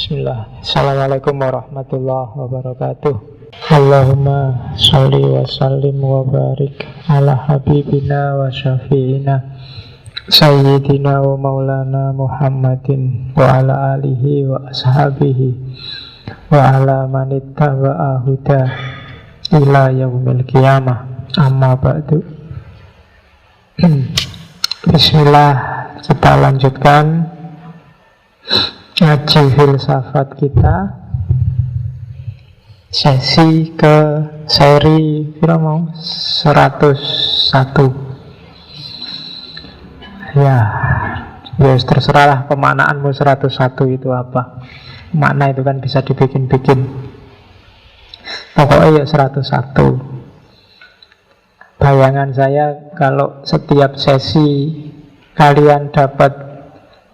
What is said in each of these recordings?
Bismillah. Assalamualaikum warahmatullahi wabarakatuh. Allahumma sholli wa sallim wa barik ala habibina wa syafi'ina sayyidina wa maulana Muhammadin wa ala alihi wa ashabihi wa ala manittaba'a huda ila yaumil qiyamah. Amma ba'du. Bismillah, kita lanjutkan ngaji filsafat kita, sesi ke seri 101. Ya terserahlah pemaknaanmu 101 itu apa. Makna itu kan bisa dibikin-bikin. Pokoknya ya 101. Bayangan saya kalau setiap sesi kalian dapat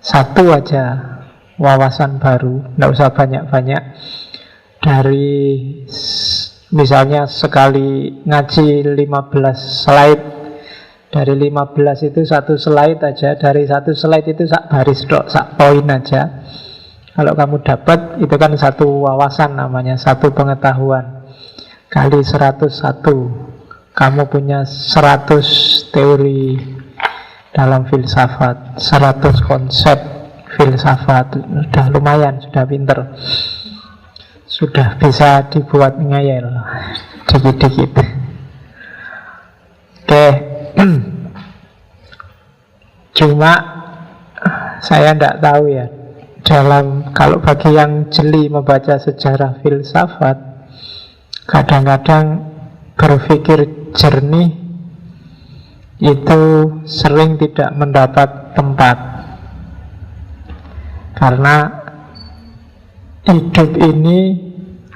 satu aja wawasan baru, tidak usah banyak-banyak. Dari misalnya sekali ngaji 15 slide, dari 15 itu satu slide aja, dari satu slide itu sak baris dok, sak poin aja. Kalau kamu dapat, itu kan satu wawasan namanya, satu pengetahuan. Kali 101, kamu punya 100 teori dalam filsafat, 100 konsep filsafat. Sudah lumayan, sudah pinter, sudah bisa dibuat ngayal dikit-dikit. Oke. Cuma saya tidak tahu ya, kalau bagi yang jeli membaca sejarah filsafat, kadang-kadang berpikir jernih itu sering tidak mendapat tempat. Karena hidup ini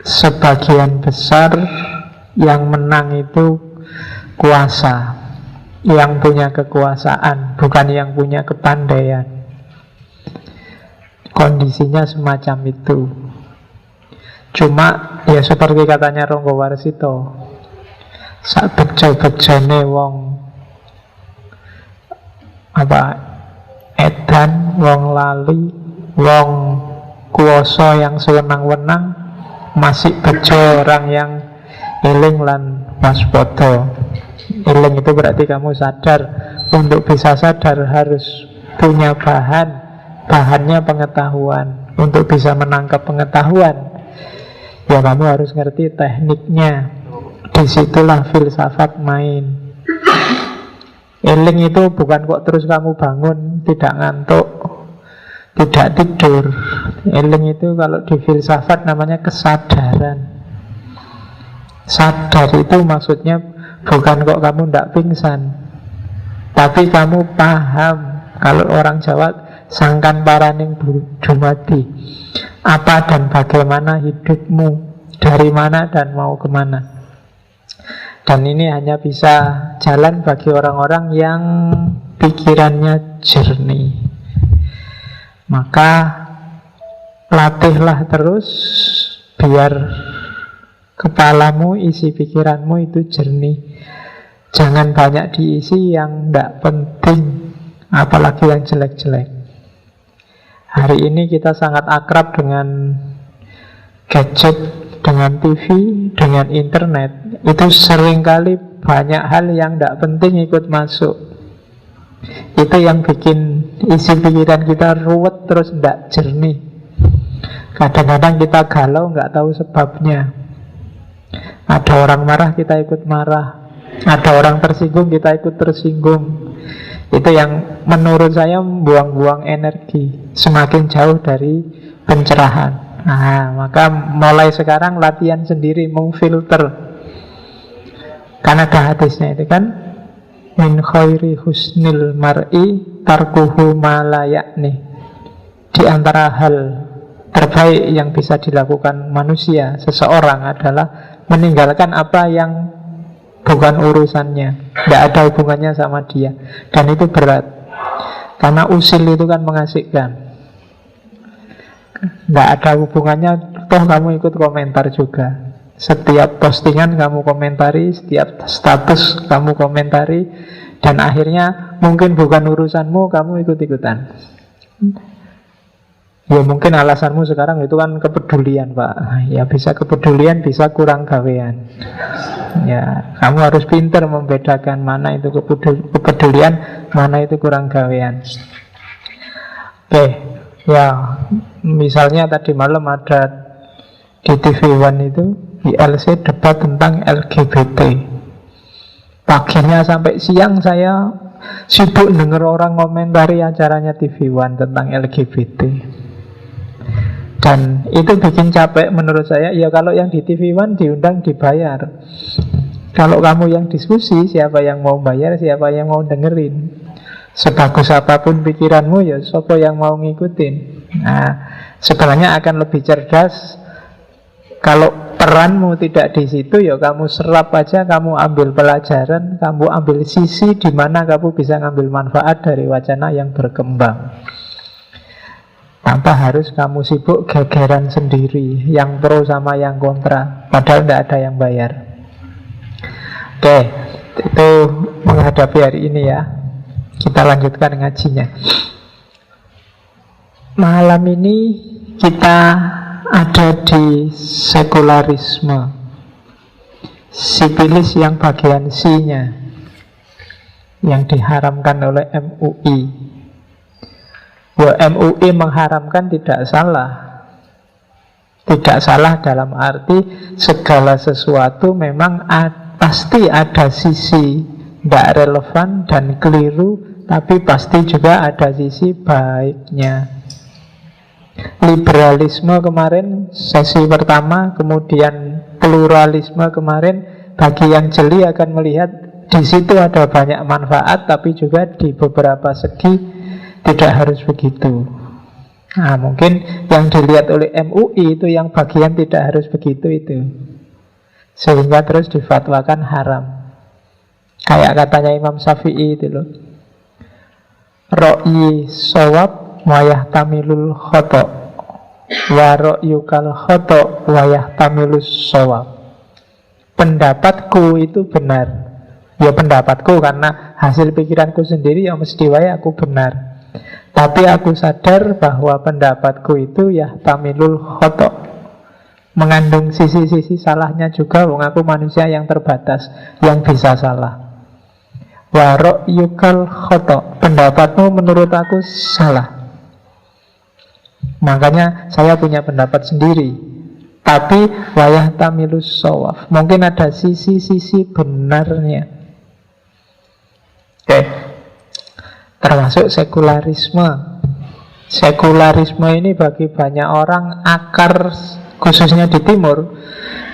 sebagian besar yang menang itu kuasa, yang punya kekuasaan, bukan yang punya kepandaian. Kondisinya semacam itu. Cuma ya seperti katanya Ronggo Warsito, sak bejo-bejone wong edan, wong lali, wong kuoso yang sewenang-wenang, masih bejo orang yang eling lan waspada. Eling itu berarti kamu sadar. Untuk bisa sadar harus punya bahannya pengetahuan. Untuk bisa menangkap pengetahuan, ya kamu harus ngerti tekniknya. Disitulah filsafat main. Eling itu bukan kok terus kamu bangun tidak ngantuk, tidak tidur. Eling itu kalau di filsafat namanya kesadaran. Sadar itu maksudnya bukan kok kamu tidak pingsan, tapi kamu paham. Kalau orang Jawa, sangkan paraning dumadi, apa dan bagaimana hidupmu, dari mana dan mau kemana. Dan ini hanya bisa jalan bagi orang-orang yang pikirannya jernih. Maka latihlah terus biar kepalamu, isi pikiranmu itu jernih. Jangan banyak diisi yang tidak penting, apalagi yang jelek-jelek. Hari ini kita sangat akrab dengan gadget, dengan TV, dengan internet. Itu seringkali banyak hal yang tidak penting ikut masuk. Itu yang bikin isi pikiran kita ruwet, terus tidak jernih. Kadang-kadang kita galau nggak tahu sebabnya. Ada orang marah, kita ikut marah. Ada orang tersinggung, kita ikut tersinggung. Itu yang menurut saya buang-buang energi, semakin jauh dari pencerahan. Nah, maka mulai sekarang latihan sendiri memfilter. Karena ada hadisnya itu kan, min khairi husnil mar'i tarkuhu ma la ya'ni. Di antara hal terbaik yang bisa dilakukan manusia, seseorang, adalah meninggalkan apa yang bukan urusannya, tidak ada hubungannya sama dia. Dan itu berat, karena usil itu kan mengasihkan. Tidak ada hubungannya, toh kamu ikut komentar juga. Setiap postingan kamu komentari, setiap status kamu komentari, dan akhirnya mungkin bukan urusanmu, kamu ikut-ikutan. Ya mungkin alasanmu sekarang itu kan kepedulian, Pak. Ya bisa kepedulian, bisa kurang gawean. Ya, kamu harus pintar membedakan mana itu kepedulian, mana itu kurang gawean. Oke, ya misalnya tadi malam ada di TV One itu ILC debat tentang LGBT. Paginya sampai siang saya sibuk denger orang komentari acaranya TV One tentang LGBT. Dan itu bikin capek menurut saya. Ya kalau yang di TV One diundang dibayar. Kalau kamu yang diskusi, siapa yang mau bayar, siapa yang mau dengerin. Sebagus apapun pikiranmu, ya siapa yang mau ngikutin. Nah, sebenarnya akan lebih cerdas kalau peranmu tidak di situ, ya kamu serap aja, kamu ambil pelajaran, kamu ambil sisi di mana kamu bisa ngambil manfaat dari wacana yang berkembang. Tanpa harus kamu sibuk gegeran sendiri, yang pro sama yang kontra, padahal tidak ada yang bayar. Oke, itu menghadapi hari ini ya. Kita lanjutkan ngajinya. Malam ini kita ada di sekularisme, sipilis yang bagian C-nya, yang diharamkan oleh MUI. Ya, MUI mengharamkan tidak salah. Tidak salah dalam arti segala sesuatu memang pasti ada sisi tidak relevan dan keliru, tapi pasti juga ada sisi baiknya. Liberalisme kemarin sesi pertama, kemudian pluralisme kemarin, bagi yang jeli akan melihat di situ ada banyak manfaat, tapi juga di beberapa segi tidak harus begitu. Nah, mungkin yang dilihat oleh MUI itu yang bagian tidak harus begitu itu, sehingga terus difatwakan haram. Kayak katanya Imam Syafi'i itu loh, Ro'yi sawab wayah tamilul khoto, wa ro'yukal khoto wayah tamilus sawab. Pendapatku itu benar. Ya pendapatku karena hasil pikiranku sendiri, yang mesti wayah aku benar. Tapi aku sadar bahwa pendapatku itu ya tamilul khoto, mengandung sisi-sisi salahnya juga. Wong aku manusia yang terbatas, yang bisa salah. Wa ro'yukal khoto, pendapatmu menurut aku salah. Makanya saya punya pendapat sendiri. Tapi wayah tamilus sawaf, mungkin ada sisi-sisi benarnya. Oke. Termasuk sekularisme. Sekularisme ini bagi banyak orang akar, khususnya di timur,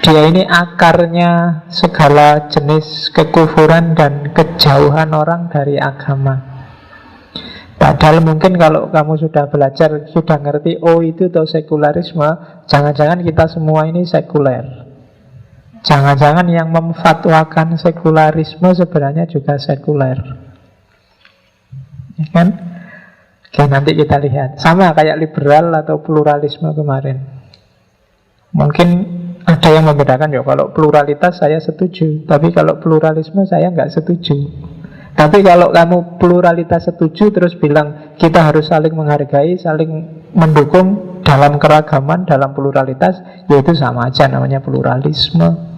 dia ini akarnya segala jenis kekufuran dan kejauhan orang dari agama. Padahal mungkin kalau kamu sudah belajar, sudah ngerti, oh itu tuh sekularisme, jangan-jangan kita semua ini sekuler. Jangan-jangan yang memfatwakan sekularisme sebenarnya juga sekuler. Ya kan? Oke, nanti kita lihat. Sama kayak liberal atau pluralisme kemarin. Mungkin ada yang membedakan, ya kalau pluralitas saya setuju, tapi kalau pluralisme saya nggak setuju. Tapi kalau kamu pluralitas setuju terus bilang kita harus saling menghargai, saling mendukung dalam keragaman, dalam pluralitas, ya itu sama aja namanya pluralisme.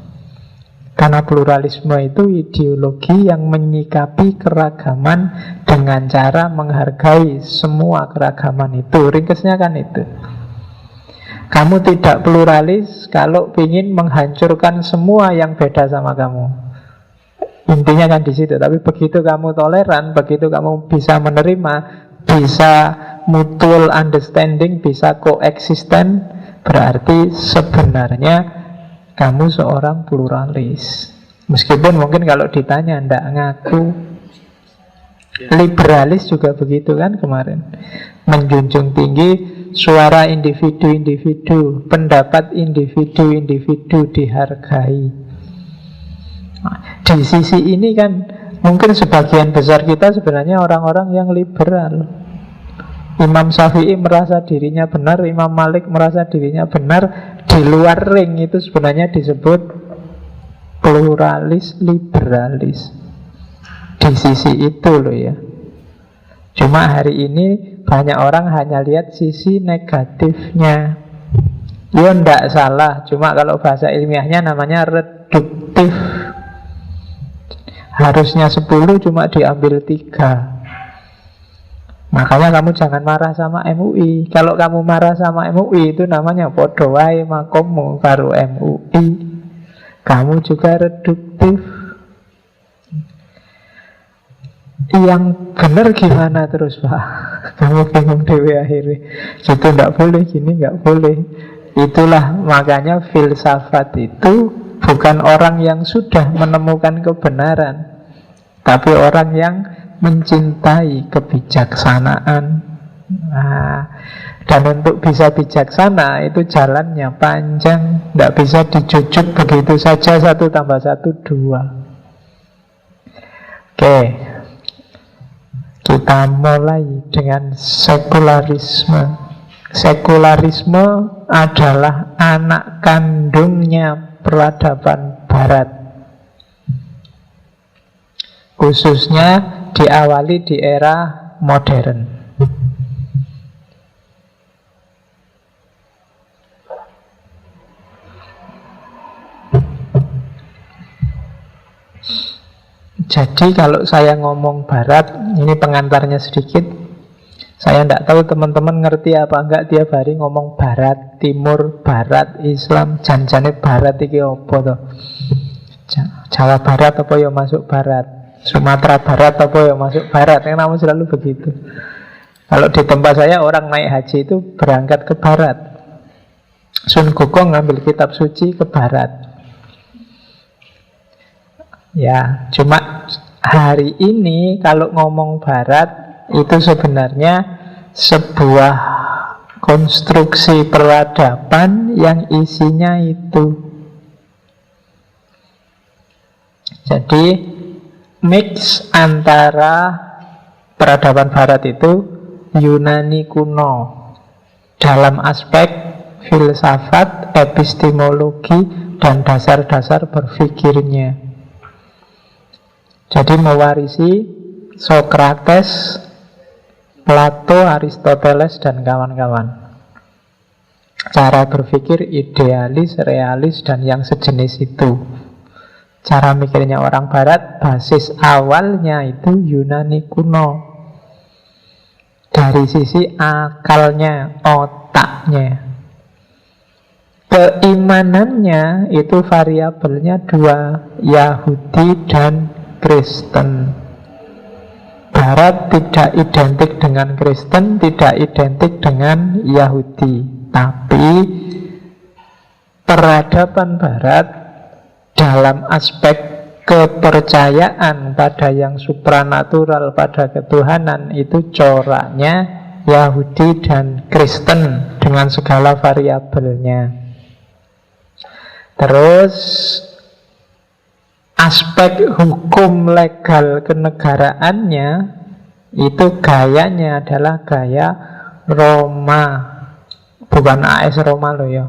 Karena pluralisme itu ideologi yang menyikapi keragaman dengan cara menghargai semua keragaman itu. Ringkesnya kan itu. Kamu tidak pluralis kalau ingin menghancurkan semua yang beda sama kamu. Intinya kan di situ. Tapi begitu kamu toleran, begitu kamu bisa menerima, bisa mutual understanding, bisa coexisten, berarti sebenarnya kamu seorang pluralis. Meskipun mungkin kalau ditanya ndak ngaku. Liberalis juga begitu kan kemarin, menjunjung tinggi suara individu-individu, pendapat individu-individu dihargai. Di sisi ini kan mungkin sebagian besar kita sebenarnya orang-orang yang liberal. Imam Syafi'i merasa dirinya benar, Imam Malik merasa dirinya benar. Di luar ring itu sebenarnya disebut pluralis, liberalis. Di sisi itu loh ya. Cuma hari ini banyak orang hanya lihat sisi negatifnya. Ya ndak salah, cuma kalau bahasa ilmiahnya namanya reduktif. Harusnya 10 cuma diambil 3. Makanya kamu jangan marah sama MUI. Kalau kamu marah sama MUI itu namanya podo wae makommu karo MUI. Kamu juga reduktif. Yang benar gimana terus Pak? Kamu bingung dewe akhirnya. Itu tidak boleh, gini nggak boleh. Itulah makanya filsafat itu bukan orang yang sudah menemukan kebenaran, tapi orang yang mencintai kebijaksanaan. Nah, dan untuk bisa bijaksana itu jalannya panjang, tidak bisa dijujuk begitu saja 1 tambah 1 2. Oke, kita mulai dengan sekularisme. Sekularisme adalah anak kandungnya peradaban Barat, khususnya diawali di era modern. Jadi kalau saya ngomong Barat, ini pengantarnya sedikit. Saya tidak tahu teman-teman ngerti apa enggak tiap hari ngomong Barat, Timur, Barat, Islam, janjane Barat iki apa toh? Jawa Barat apa ya masuk Barat, Sumatera Barat apa ya masuk Barat, yang namanya selalu begitu. Kalau di tempat saya orang naik haji itu berangkat ke Barat. Sun Gokong ngambil kitab suci ke Barat. Ya, cuma hari ini kalau ngomong Barat itu sebenarnya sebuah konstruksi peradaban yang isinya itu. Jadi mix antara peradaban Barat itu Yunani kuno dalam aspek filsafat, epistemologi, dan dasar-dasar berpikirnya. Jadi mewarisi Sokrates, Plato, Aristoteles, dan kawan-kawan. Cara berpikir idealis, realis, dan yang sejenis itu. Cara mikirnya orang Barat, basis awalnya itu Yunani kuno. Dari sisi akalnya, otaknya. Keimanannya itu variabelnya 2, Yahudi dan Kristen. Barat tidak identik dengan Kristen, tidak identik dengan Yahudi. Tapi peradaban Barat dalam aspek kepercayaan pada yang supranatural, pada ketuhanan, itu coraknya Yahudi dan Kristen dengan segala variabelnya. Terus aspek hukum legal kenegaraannya itu gayanya adalah gaya Roma, bukan AS Roma loh ya.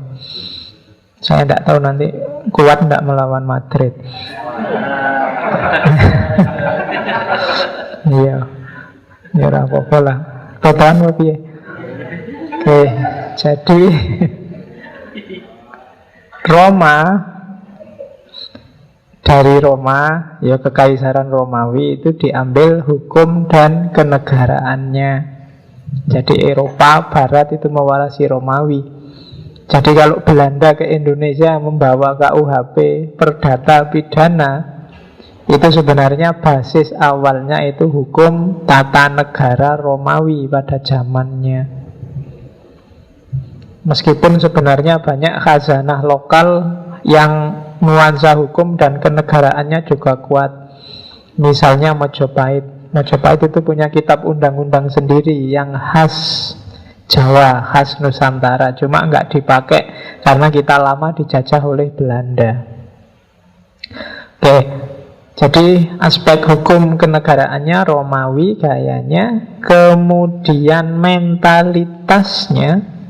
Saya tidak tahu nanti kuat tidak melawan Madrid. Iya, ya apa-apa lah. Totalan apa ya? Oke, jadi Roma, dari Roma, ya kekaisaran Romawi itu diambil hukum dan kenegaraannya. Jadi Eropa Barat itu mewarisi Romawi. Jadi kalau Belanda ke Indonesia membawa KUHP perdata pidana, itu sebenarnya basis awalnya itu hukum tata negara Romawi pada zamannya. Meskipun sebenarnya banyak khazanah lokal yang nuansa hukum dan kenegaraannya juga kuat. Misalnya Majapahit. Majapahit itu punya kitab undang-undang sendiri yang khas Jawa, khas Nusantara. Cuma nggak dipakai karena kita lama dijajah oleh Belanda. Oke, jadi aspek hukum kenegaraannya Romawi gayanya. Kemudian mentalitasnya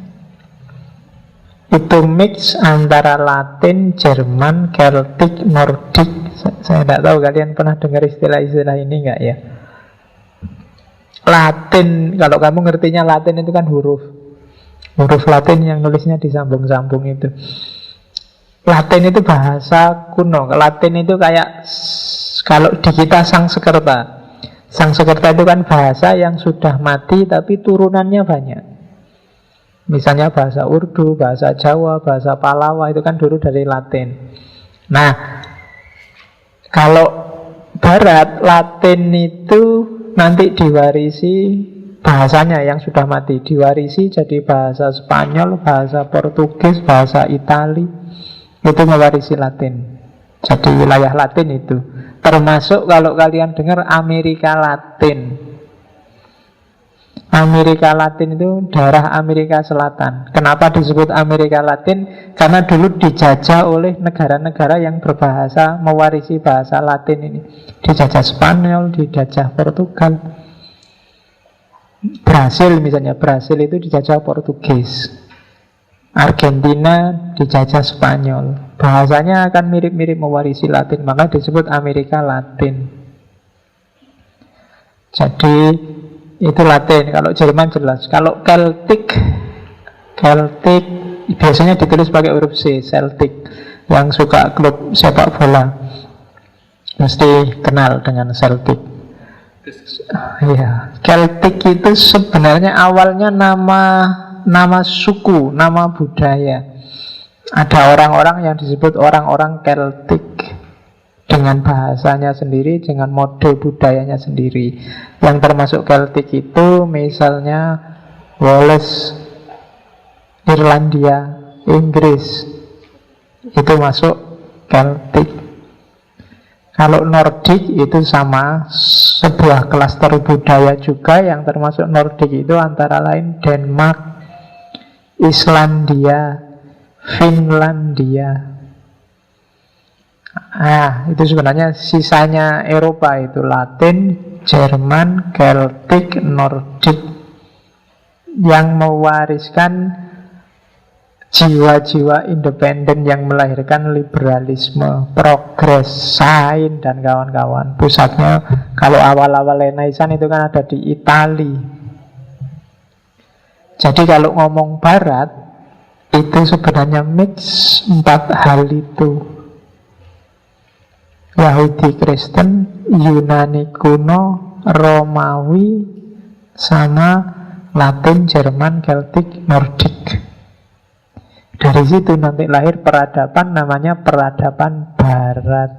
itu mix antara Latin, Jerman, Celtic, Nordik. Saya tidak tahu kalian pernah dengar istilah-istilah ini enggak ya? Latin, kalau kamu ngertinya Latin itu kan huruf. Huruf Latin yang nulisnya disambung-sambung itu. Latin itu bahasa kuno. Latin itu kayak kalau di kita Sanskerta. Sanskerta itu kan bahasa yang sudah mati tapi turunannya banyak. Misalnya bahasa Urdu, bahasa Jawa, bahasa Palawa itu kan dulu dari Latin. Nah, kalau Barat, Latin itu nanti diwarisi bahasanya yang sudah mati, diwarisi jadi bahasa Spanyol, bahasa Portugis, bahasa Itali. Itu mewarisi Latin. Jadi wilayah Latin itu. Termasuk kalau kalian dengar Amerika Latin. Amerika Latin itu daerah Amerika Selatan. Kenapa disebut Amerika Latin? Karena dulu dijajah oleh negara-negara yang berbahasa, mewarisi bahasa Latin ini. Dijajah Spanyol, dijajah Portugal. Brasil misalnya, Brasil itu dijajah Portugis. Argentina dijajah Spanyol. Bahasanya akan mirip-mirip mewarisi Latin, maka disebut Amerika Latin. Jadi itu Latin. Kalau Jerman jelas. Kalau Celtic biasanya ditulis pakai huruf C, Celtic. Yang suka klub sepak bola mesti kenal dengan Celtic. Ya, Celtic itu sebenarnya awalnya nama suku, nama budaya. Ada orang-orang yang disebut orang-orang Celtic dengan bahasanya sendiri, dengan mode budayanya sendiri. Yang termasuk Celtic itu misalnya Wales, Irlandia, Inggris, itu masuk Celtic. Kalau Nordik itu sama, sebuah klaster budaya juga. Yang termasuk Nordik itu antara lain Denmark, Islandia, Finlandia. Itu sebenarnya sisanya Eropa itu Latin, Jerman, Celtic, Nordik, yang mewariskan jiwa-jiwa independen yang melahirkan liberalisme, progres, sains dan kawan-kawan. Pusatnya kalau awal-awal Renaissance itu kan ada di Itali. Jadi kalau ngomong Barat itu sebenarnya mix empat hal itu: Yahudi Kristen, Yunani kuno, Romawi, sama Latin, Jerman, Celtic, Nordik. Dari situ nanti lahir peradaban, namanya peradaban Barat.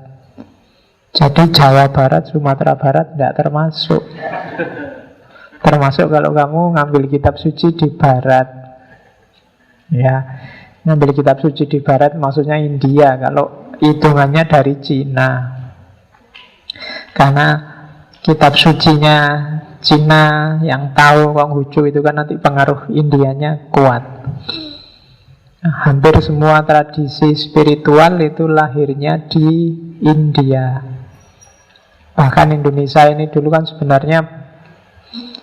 Jadi Jawa Barat, Sumatera Barat tidak termasuk. Termasuk kalau kamu ngambil kitab suci di Barat. Ya, ngambil kitab suci di Barat maksudnya India. Kalau hitungannya dari Cina. Karena kitab sucinya Cina yang tahu Konghucu itu kan nanti pengaruh Indianya kuat. Hampir semua tradisi spiritual itu lahirnya di India. Bahkan Indonesia ini dulu kan sebenarnya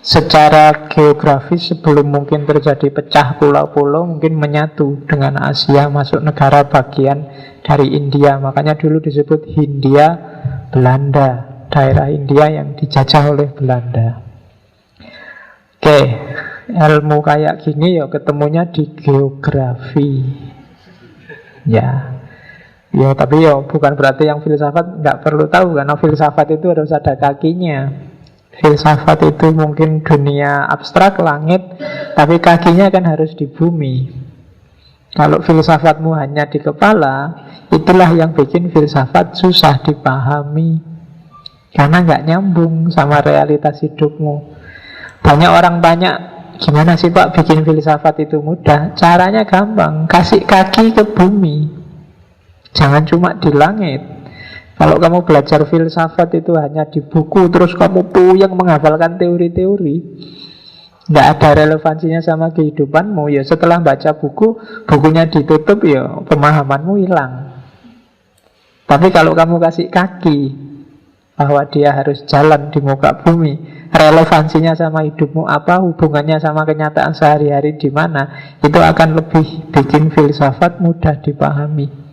secara geografis sebelum mungkin terjadi pecah pulau-pulau, mungkin menyatu dengan Asia, masuk negara bagian dari India. Makanya dulu disebut Hindia Belanda, daerah India yang dijajah oleh Belanda. Oke, ilmu kayak gini ya ketemunya di geografi. Ya, tapi ya bukan berarti yang filsafat nggak perlu tahu, karena filsafat itu harus ada kakinya. Filsafat itu mungkin dunia abstrak, langit, tapi kakinya kan harus di bumi. Kalau filsafatmu hanya di kepala, itulah yang bikin filsafat susah dipahami, karena nggak nyambung sama realitas hidupmu. Banyak orang tanya, gimana sih Pak bikin filsafat itu mudah? Caranya gampang, kasih kaki ke bumi, jangan cuma di langit. Kalau kamu belajar filsafat itu hanya di buku, terus kamu puyeng menghafalkan teori-teori, nggak ada relevansinya sama kehidupanmu, ya setelah baca buku, bukunya ditutup, ya pemahamanmu hilang. Tapi kalau kamu kasih kaki, bahwa dia harus jalan di muka bumi, relevansinya sama hidupmu apa, hubungannya sama kenyataan sehari-hari di mana, itu akan lebih bikin filsafat mudah dipahami.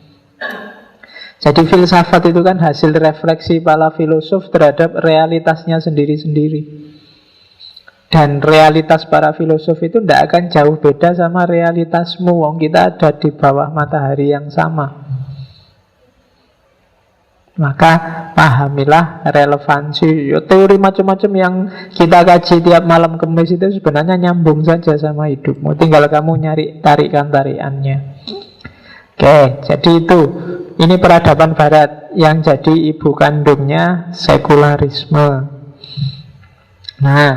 Jadi filsafat itu kan hasil refleksi para filosof terhadap realitasnya sendiri-sendiri. Dan realitas para filosof itu tidak akan jauh beda sama realitasmu. Wong kita ada di bawah matahari yang sama. Maka pahamilah relevansi. Teori macam-macam yang kita kaji tiap malam Kamis itu sebenarnya nyambung saja sama hidupmu. Tinggal kamu nyari tarikan-tarikannya. Oke, jadi itu. Ini peradaban barat yang jadi ibu kandungnya sekularisme. Nah,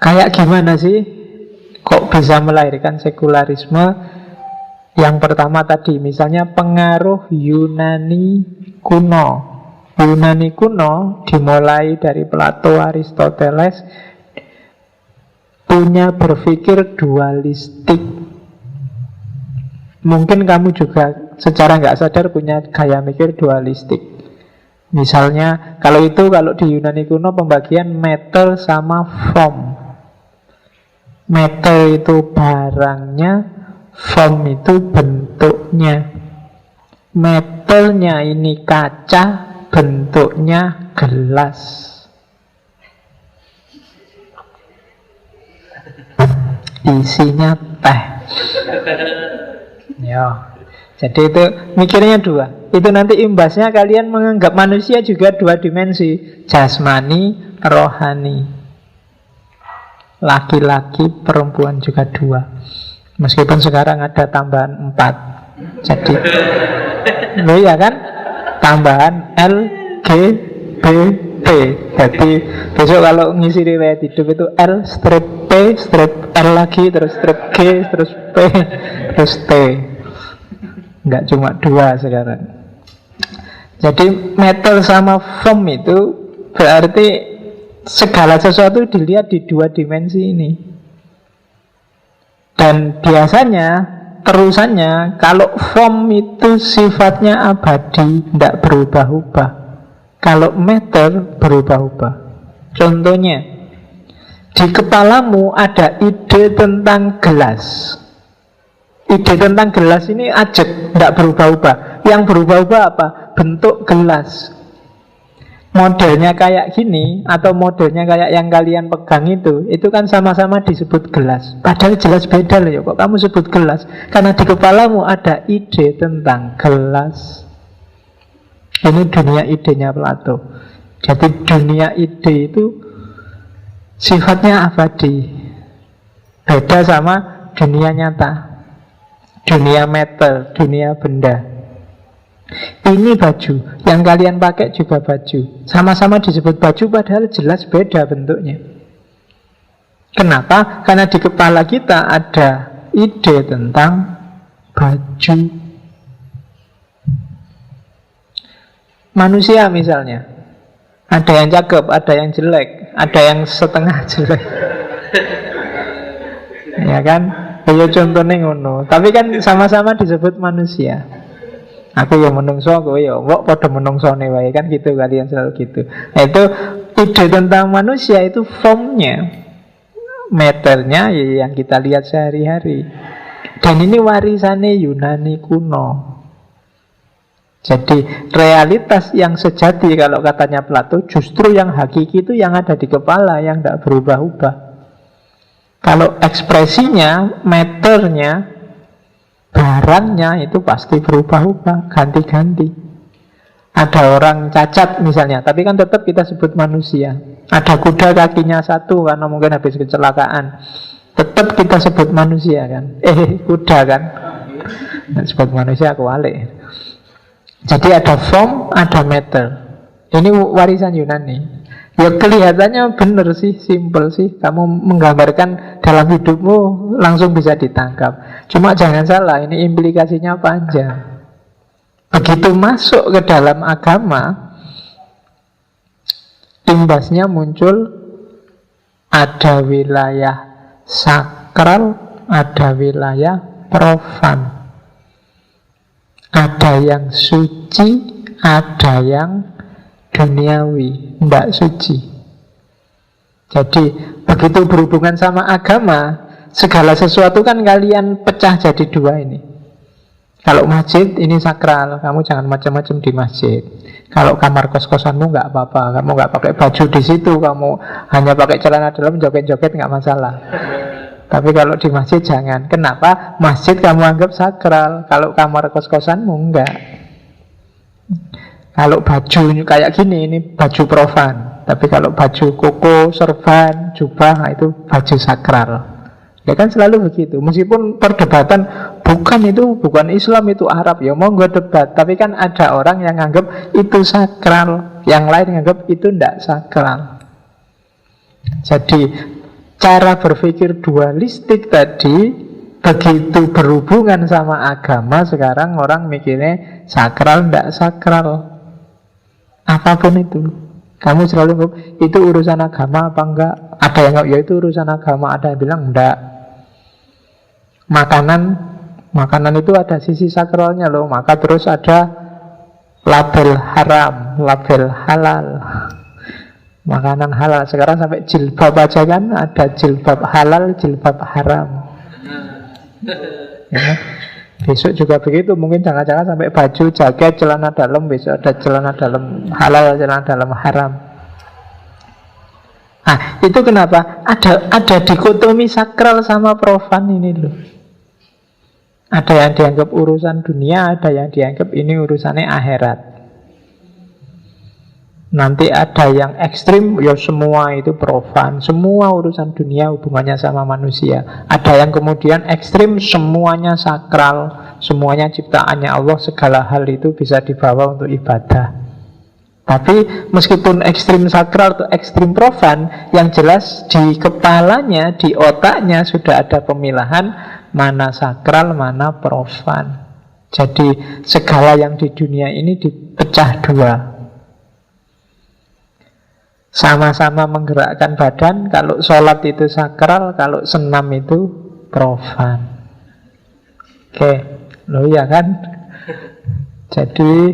kayak gimana sih kok bisa melahirkan sekularisme? Yang pertama tadi, misalnya pengaruh Yunani kuno. Yunani kuno dimulai dari Plato, Aristoteles, punya berpikir dualistik. Mungkin kamu juga secara nggak sadar punya gaya mikir dualistik. Misalnya, kalau di Yunani kuno pembagian matter sama form. Matter itu barangnya, form itu bentuknya. Matternya ini kaca, bentuknya gelas. Isinya teh. Ya. Jadi itu mikirnya dua. Itu nanti imbasnya kalian menganggap manusia juga dua dimensi, jasmani, rohani. Laki-laki, perempuan juga dua. Meskipun sekarang ada tambahan 4. Jadi lo ya kan, tambahan L, G, B, T. Jadi besok kalau ngisi riwayat hidup itu L strip P, strip L lagi, terus strip G, terus P, terus T. Enggak cuma 2 sekarang. Jadi metal sama form itu berarti segala sesuatu dilihat di 2 dimensi ini. Dan biasanya terusannya, kalau form itu sifatnya abadi, tidak berubah-ubah. Kalau matter berubah-ubah. Contohnya, di kepalamu ada ide tentang gelas. Ide tentang gelas ini ajak, tidak berubah-ubah. Yang berubah-ubah apa? Bentuk gelas. Modelnya kayak gini, atau modelnya kayak yang kalian pegang itu kan sama-sama disebut gelas. Padahal jelas beda loh ya, kok kamu sebut gelas? Karena di kepalamu ada ide tentang gelas. Ini dunia idenya Plato. Jadi dunia ide itu sifatnya abadi. Beda sama dunia nyata, dunia metal, dunia benda. Ini baju, yang kalian pakai juga baju. Sama-sama disebut baju padahal jelas beda bentuknya. Kenapa? Karena di kepala kita ada ide tentang baju. Manusia misalnya, ada yang cakep, ada yang jelek, ada yang setengah jelek. Ya kan? Ya contohnya ngono. Tapi kan sama-sama disebut manusia. Aku yang menungso, aku ya kok pada menungsone wae kan gitu, kalian selalu gitu. Nah, itu ide tentang manusia itu formnya, meternya ya yang kita lihat sehari-hari. Dan ini warisannya Yunani kuno. Jadi realitas yang sejati kalau katanya Plato, justru yang hakiki itu yang ada di kepala, yang tidak berubah-ubah. Kalau ekspresinya, meternya, barangnya itu pasti berubah-ubah, ganti-ganti. Ada orang cacat misalnya, tapi kan tetap kita sebut manusia. Ada kuda kakinya 1 karena mungkin habis kecelakaan, tetap kita sebut manusia kan. Kuda kan, sebut manusia kewalik. Jadi ada form, ada matter. Ini warisan Yunani. Ya kelihatannya benar sih, simple sih. Kamu menggambarkan dalam hidupmu langsung bisa ditangkap. Cuma jangan salah, ini implikasinya panjang. Begitu masuk ke dalam agama, imbasnya muncul ada wilayah sakral, ada wilayah profan. Ada yang suci, ada yang duniawi, tidak suci. Jadi begitu berhubungan sama agama, segala sesuatu kan kalian pecah jadi 2 ini. Kalau masjid ini sakral, kamu jangan macam-macam di masjid. Kalau kamar kos-kosanmu nggak apa-apa, kamu nggak pakai baju di situ, kamu hanya pakai celana dalam joget-joget nggak masalah. Tapi kalau di masjid jangan. Kenapa? Masjid kamu anggap sakral, kalau kamar kos-kosanmu enggak. Kalau baju kayak gini, ini baju profan. Tapi kalau baju koko, serban, jubah, nah itu baju sakral. Ya kan selalu begitu. Meskipun perdebatan bukan Islam, itu Arab, ya monggo debat. Tapi kan ada orang yang anggap itu sakral, yang lain anggap itu tidak sakral. Jadi cara berpikir dualistik tadi begitu berhubungan sama agama, sekarang orang mikirnya sakral, tidak sakral. Apapun itu, kamu selalu anggap itu urusan agama apa enggak. Ada yang anggap ya itu urusan agama, ada yang bilang enggak. Makanan itu ada sisi sakralnya loh. Maka terus ada label haram, label halal. Makanan halal. Sekarang sampai jilbab aja kan ada jilbab halal, jilbab haram. Ya. Besok juga begitu. Mungkin jangan-jangan sampai baju, jaket, celana dalam. Besok ada celana dalam halal, celana dalam haram. Nah, itu kenapa? Ada dikotomi sakral sama profan ini loh. Ada yang dianggap urusan dunia, ada yang dianggap ini urusannya akhirat. Nanti ada yang ekstrim, ya semua itu profan, semua urusan dunia hubungannya sama manusia. Ada yang kemudian ekstrim, semuanya sakral, semuanya ciptaannya Allah, segala hal itu bisa dibawa untuk ibadah. Tapi meskipun ekstrim sakral atau ekstrim profan, yang jelas di kepalanya, di otaknya sudah ada pemilahan mana sakral, mana profan. Jadi segala yang di dunia ini dipecah dua. Sama-sama menggerakkan badan. Kalau sholat itu sakral, kalau senam itu profan. Oke, loh ya kan? Jadi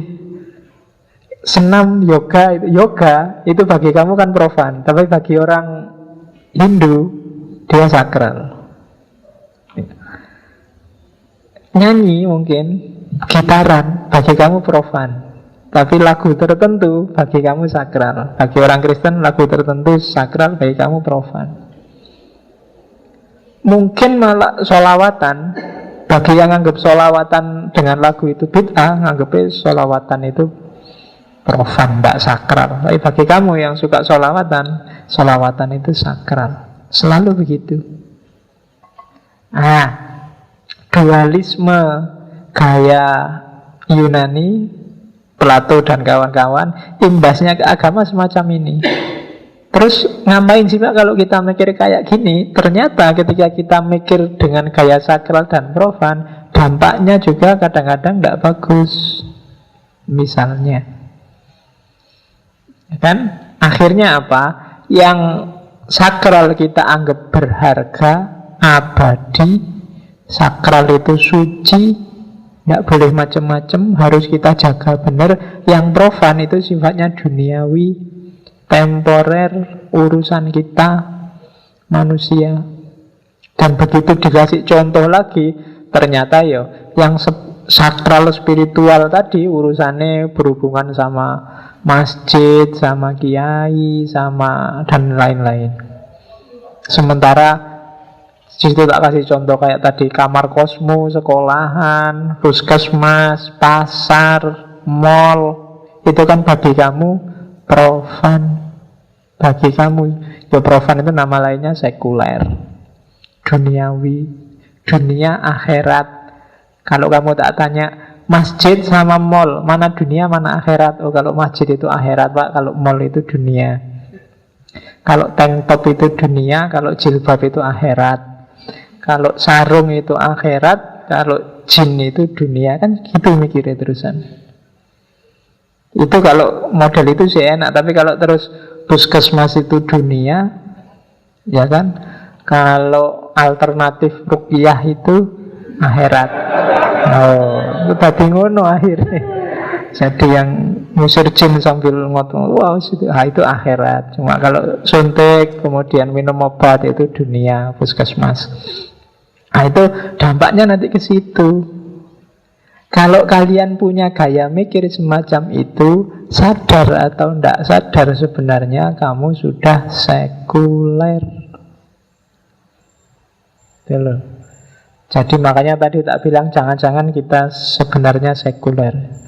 senam, yoga itu bagi kamu kan profan, tapi bagi orang Hindu dia sakral. Nyanyi mungkin, gitaran bagi kamu profan, tapi lagu tertentu bagi kamu sakral. Bagi orang Kristen lagu tertentu sakral, bagi kamu profan. Mungkin malah sholawatan, bagi yang anggap sholawatan dengan lagu itu bid'ah, anggapnya sholawatan itu profan, tidak sakral. Tapi bagi kamu yang suka sholawatan itu sakral. Selalu begitu. Dualisme gaya Yunani, Plato dan kawan-kawan, imbasnya ke agama semacam ini. Terus ngapain sih Pak kalau kita mikir kayak gini? Ternyata ketika kita mikir dengan gaya sakral dan profan, dampaknya juga kadang-kadang tidak bagus. Misalnya, kan akhirnya apa? Yang sakral kita anggap berharga, abadi. Sakral itu suci, tidak boleh macam-macam, harus kita jaga benar. Yang profan itu sifatnya duniawi, temporer, urusan kita manusia. Dan begitu dikasih contoh lagi, ternyata yang sakral spiritual tadi urusannya berhubungan sama masjid, sama kiai, sama dan lain-lain. Sementara situ tak kasih contoh kayak tadi, kamar kosmu, sekolahan, puskesmas, pasar, mall, itu kan bagi kamu profan. Bagi kamu, profan itu nama lainnya sekuler, duniawi, dunia akhirat. Kalau kamu tak tanya masjid sama mall, mana dunia, mana akhirat? Oh, kalau masjid itu akhirat Pak, kalau mall itu dunia. Kalau tank top itu dunia, kalau jilbab itu akhirat. Kalau sarung itu akhirat, kalau jin itu dunia, kan gitu mikirnya terusan. Itu kalau model itu sih enak, tapi kalau terus puskesmas itu dunia, ya kan? Kalau alternatif ruqyah itu akhirat. Oh, itu tadi ngono akhirnya. Jadi yang ngusir jin sambil ngotong, wow, itu akhirat. Cuma kalau suntik, kemudian minum obat, itu dunia, puskesmas. Nah, itu dampaknya nanti ke situ. Kalau kalian punya gaya mikir semacam itu, sadar atau tidak sadar sebenarnya kamu sudah sekuler. Itu loh. Jadi makanya tadi tak bilang jangan-jangan kita sebenarnya sekuler.